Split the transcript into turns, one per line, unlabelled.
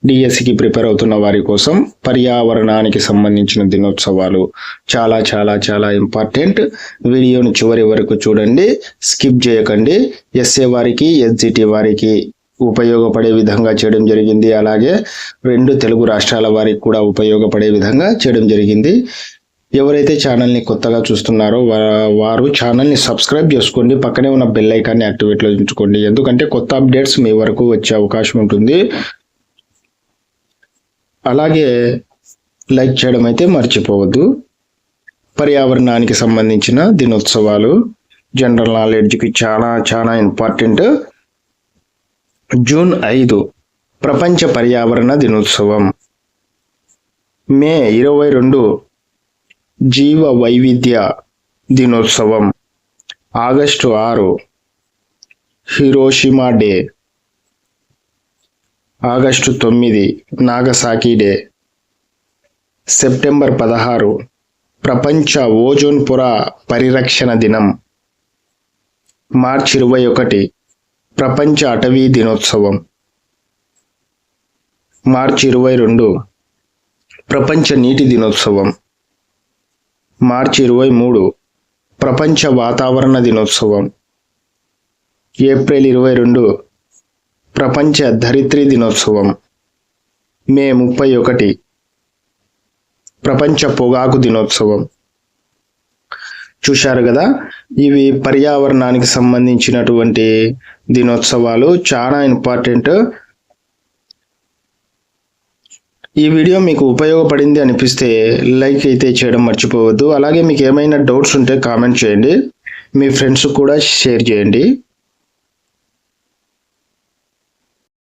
డిఎస్సికి ప్రిపేర్ అవుతున్న వారి కోసం పర్యావరణానికి సంబంధించిన దినోత్సవాలు చాలా చాలా చాలా ఇంపార్టెంట్. వీడియోని చివరి వరకు చూడండి, స్కిప్ చేయకండి. ఎస్ఏ వారికి, ఎస్జిటి వారికి ఉపయోగపడే విధంగా చేయడం జరిగింది. అలాగే 2 తెలుగు రాష్ట్రాల వారికి కూడా ఉపయోగపడే విధంగా చేయడం జరిగింది. ఎవరైతే ఛానల్ని కొత్తగా చూస్తున్నారో వారు ఛానల్ని సబ్స్క్రైబ్ చేసుకోండి. పక్కనే ఉన్న బెల్ ఐకాన్ని యాక్టివేట్లో ఉంచుకోండి, ఎందుకంటే కొత్త అప్డేట్స్ మీ వరకు వచ్చే అవకాశం ఉంటుంది. అలాగే లైక్ చేయడం అయితే మర్చిపోవద్దు. పర్యావరణానికి సంబంధించిన దినోత్సవాలు జనరల్ నాలెడ్జ్కి చాలా చాలా ఇంపార్టెంట్. జూన్ 5 ప్రపంచ పర్యావరణ దినోత్సవం. మే 22 జీవ వైవిధ్య దినోత్సవం. August 6 Hiroshima day. August 9 Nagasaki day. September 16 ప్రపంచ ఓజోన్ పొర పరిరక్షణ దినం. మార్చి 21 ప్రపంచ అటవీ దినోత్సవం. మార్చి 22 ప్రపంచ నీటి దినోత్సవం. మార్చి 23 ప్రపంచ వాతావరణ దినోత్సవం. ఏప్రిల్ 22 ప్రపంచ ధరిత్రి దినోత్సవం. మే 31 ప్రపంచ పొగాకు దినోత్సవం. చూశారు కదా, ఇవి పర్యావరణానికి సంబంధించినటువంటి దినోత్సవాలు, చాలా ఇంపార్టెంట్. ఈ వీడియో మీకు ఉపయోగపడింది అనిపిస్తే లైక్ అయితే చేయడం మర్చిపోవద్దు. అలాగే మీకు ఏమైనా డౌట్స్ ఉంటే కామెంట్ చేయండి, మీ ఫ్రెండ్స్ కూడా షేర్ చేయండి.